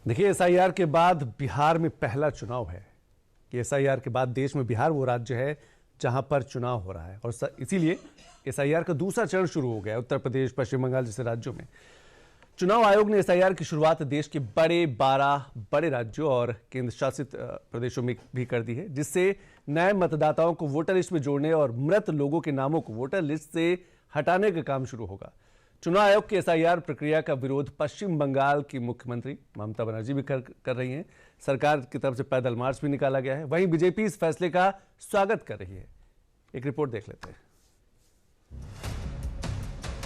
देखिए, एसआईआर के बाद बिहार में पहला चुनाव है कि एसआईआर के बाद देश में बिहार वो राज्य है जहां पर चुनाव हो रहा है और इसीलिए एसआईआर का दूसरा चरण शुरू हो गया है। उत्तर प्रदेश, पश्चिम बंगाल जैसे राज्यों में चुनाव आयोग ने एसआईआर की शुरुआत देश के 12 बड़े राज्यों और केंद्र शासित प्रदेशों में भी कर दी है, जिससे नए मतदाताओं को वोटर लिस्ट में जोड़ने और मृत लोगों के नामों को वोटर लिस्ट से हटाने का काम शुरू होगा। चुनाव आयोग की एसआईआर प्रक्रिया का विरोध पश्चिम बंगाल की मुख्यमंत्री ममता बनर्जी भी कर रही हैं। सरकार की तरफ से पैदल मार्च भी निकाला गया है। वहीं बीजेपी इस फैसले का स्वागत कर रही है। एक रिपोर्ट देख लेते हैं।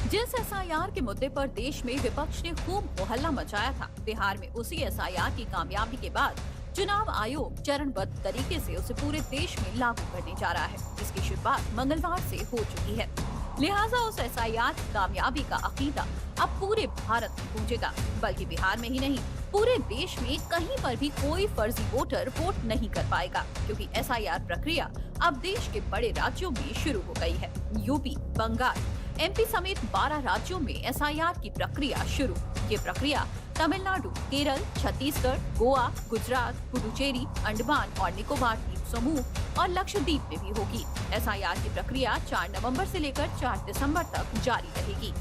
जिस एसआईआर के मुद्दे पर देश में विपक्ष ने खूब हल्ला मचाया था, बिहार में उसी एसआईआर की कामयाबी के बाद चुनाव आयोग चरणबद्ध तरीके से उसे पूरे देश में लागू करने जा रहा है, जिसकी शुरुआत मंगलवार से हो चुकी है। लिहाजा उस एसआईआर की कामयाबी का अकीदा अब पूरे भारत में गूंजेगा, बल्कि बिहार में ही नहीं पूरे देश में कहीं पर भी कोई फर्जी वोटर वोट नहीं कर पाएगा, क्योंकि एसआईआर प्रक्रिया अब देश के बड़े राज्यों में शुरू हो गई है। यूपी, बंगाल, एमपी समेत 12 राज्यों में एसआईआर की प्रक्रिया शुरू। ये प्रक्रिया तमिलनाडु, केरल, छत्तीसगढ़, गोवा, गुजरात, पुडुचेरी, अंडमान और निकोबार द्वीप समूह और लक्षद्वीप में भी होगी। एसआईआर की प्रक्रिया 4 नवंबर से लेकर 4 दिसंबर तक जारी रहेगी।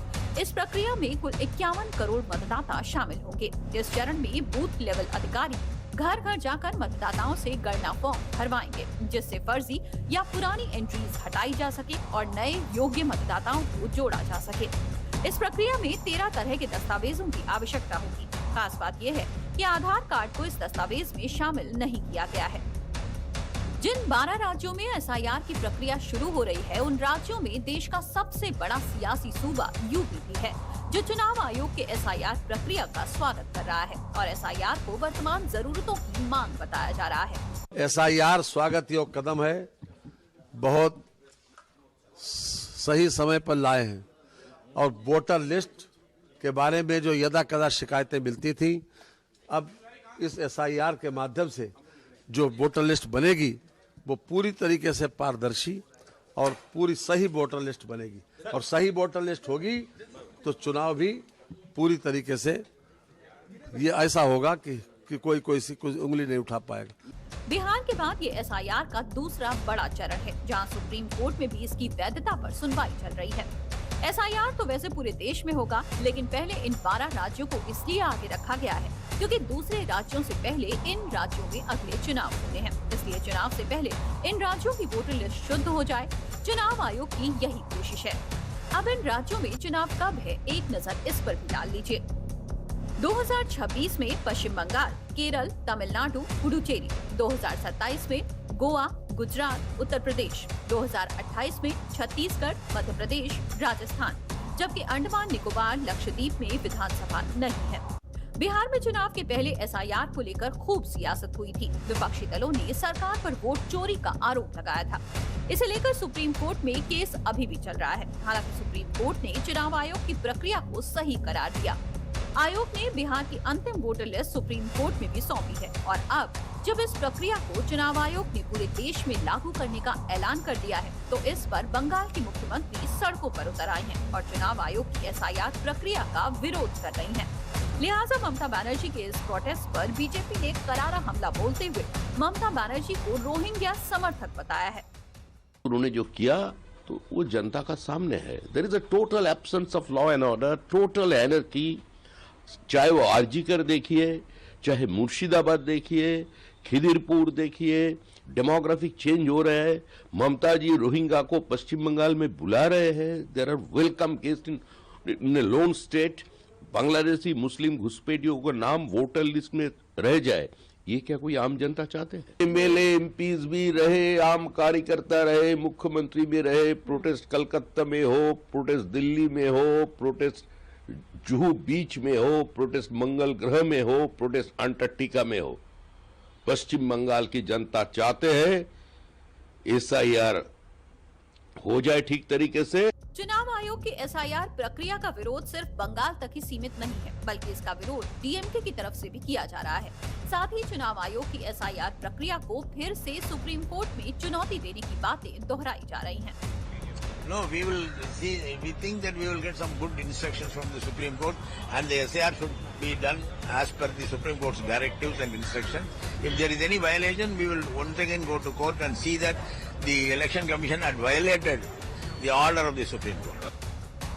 इस प्रक्रिया में कुल 51 करोड़ मतदाता शामिल होंगे। इस चरण में बूथ लेवल अधिकारी घर घर जाकर मतदाताओं से गणना फॉर्म भरवाएंगे, जिससे फर्जी या पुरानी एंट्रीज हटाई जा सके और नए योग्य मतदाताओं को जोड़ा जा सके। इस प्रक्रिया में 13 तरह के दस्तावेजों की आवश्यकता होगी। खास बात यह है कि आधार कार्ड को इस दस्तावेज में शामिल नहीं किया गया है। जिन 12 राज्यों में एसआईआर की प्रक्रिया शुरू हो रही है, उन राज्यों में देश का सबसे बड़ा सियासी सूबा यूपी भी है, जो चुनाव आयोग के एसआईआर प्रक्रिया का स्वागत कर रहा है और एसआईआर को वर्तमान जरूरतों की मांग बताया जा रहा है। एसआईआर स्वागत योग्य कदम है, बहुत सही समय पर लाए हैं और वोटर लिस्ट के बारे में जो यदा कदा शिकायतें मिलती थी, अब इस एसआईआर के माध्यम से जो वोटर लिस्ट बनेगी वो पूरी तरीके से पारदर्शी और पूरी सही वोटर लिस्ट बनेगी और सही वोटर लिस्ट होगी तो चुनाव भी पूरी तरीके से ये ऐसा होगा कि कोई उंगली नहीं उठा पाएगा। बिहार के बाद ये एसआईआर का दूसरा बड़ा चरण है, जहां सुप्रीम कोर्ट में भी इसकी वैधता पर सुनवाई चल रही है। एसआईआर तो वैसे पूरे देश में होगा, लेकिन पहले इन 12 राज्यों को इसलिए आगे रखा गया है क्योंकि दूसरे राज्यों से पहले इन राज्यों में अगले चुनाव होने हैं। इसलिए चुनाव से पहले इन राज्यों की वोटर लिस्ट शुद्ध हो जाए। चुनाव आयोग की यही कोशिश है। अब इन राज्यों में चुनाव कब है, एक नजर इस पर भी डाल लीजिए। 2026 में पश्चिम बंगाल, केरल, तमिलनाडु, पुडुचेरी, 2027 में गोवा, गुजरात, उत्तर प्रदेश, 2028 में छत्तीसगढ़, मध्य प्रदेश, राजस्थान, जबकि अंडमान निकोबार, लक्षद्वीप में विधानसभा नहीं है। बिहार में चुनाव के पहले एसआईआर को लेकर खूब सियासत हुई थी। विपक्षी दलों ने सरकार पर वोट चोरी का आरोप लगाया था। इसे लेकर सुप्रीम कोर्ट में केस अभी भी चल रहा है। हालांकि सुप्रीम कोर्ट ने चुनाव आयोग की प्रक्रिया को सही करार दिया। आयोग ने बिहार की अंतिम वोटर लिस्ट सुप्रीम कोर्ट में भी सौंपी है और अब जब इस प्रक्रिया को चुनाव आयोग ने पूरे देश में लागू करने का ऐलान कर दिया है, तो इस पर बंगाल की मुख्यमंत्री सड़कों पर उतर आई हैं और चुनाव आयोग की एसआईआर प्रक्रिया का विरोध कर रही हैं। लिहाजा ममता बनर्जी के इस प्रोटेस्ट पर बीजेपी ने करारा हमला बोलते हुए ममता बनर्जी को रोहिंग्या समर्थक बताया है। उन्होंने जो किया तो वो जनता का सामने है। There is a total absence of law and order, total anarchy. चाहे वो आरजीकर देखिए, चाहे मुर्शिदाबाद देखिए, खिदिरपुर देखिए, डेमोग्राफिक चेंज हो रहा है। ममता जी रोहिंग्या को पश्चिम बंगाल में बुला रहे हैं। There are welcome case in lone state. Bangladeshi Muslim घुसपैठियों का नाम वोटर लिस्ट में रह जाए, ये क्या कोई आम जनता चाहते हैं? एमएलए एमपीज भी रहे, आम कार्यकर्ता रहे, मुख्यमंत्री भी रहे, प्रोटेस्ट कलकत्ता में हो, प्रोटेस्ट दिल्ली में हो, प्रोटेस्ट जुहू बीच में हो, प्रोटेस्ट मंगल ग्रह में हो, प्रोटेस्ट अंटार्कटिका में हो, पश्चिम बंगाल की जनता चाहते हैं एसआईआर हो जाए ठीक तरीके से। चुनाव आयोग की एसआईआर प्रक्रिया का विरोध सिर्फ बंगाल तक ही सीमित नहीं है, बल्कि इसका विरोध डीएमके की तरफ से भी किया जा रहा है। साथ ही चुनाव आयोग की एसआईआर प्रक्रिया को फिर से सुप्रीम कोर्ट में चुनौती देने की बातें दोहराई जा रही हैं। No, we will see. We think that we will get some good instructions from the Supreme Court, and the SIR should be done as per the Supreme Court's directives and instructions. If there is any violation, we will once again go to court and see that the Election Commission had violated the order of the Supreme Court.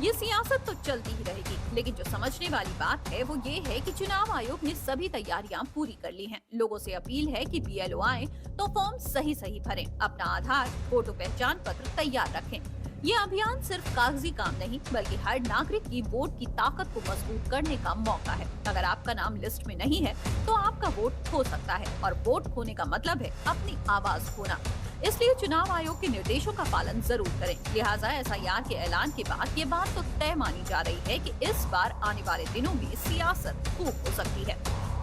ये सियासत तो चलती ही रहेगी, लेकिन जो समझने वाली बात है वो ये है कि चुनाव आयोग ने सभी तैयारियां पूरी कर ली हैं। लोगों से अपील है कि BLO आए तो फॉर्म सही भरें, अपना आधार, फोटो पहचान पत्र तैयार रखें। ये अभियान सिर्फ कागजी काम नहीं बल्कि हर नागरिक की वोट की ताकत को मजबूत करने का मौका है। अगर आपका नाम लिस्ट में नहीं है तो आपका वोट खो सकता है, और वोट खोने का मतलब है अपनी आवाज खोना। इसलिए चुनाव आयोग के निर्देशों का पालन जरूर करें। लिहाजा SIR के ऐलान के बाद ये बात तो तय मानी जा रही है कि इस बार आने वाले दिनों में सियासत खूब हो सकती है,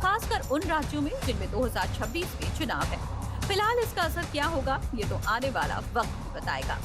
खासकर उन राज्यों में जिनमें 2026 में चुनाव है। फिलहाल इसका असर क्या होगा ये तो आने वाला वक्त बताएगा।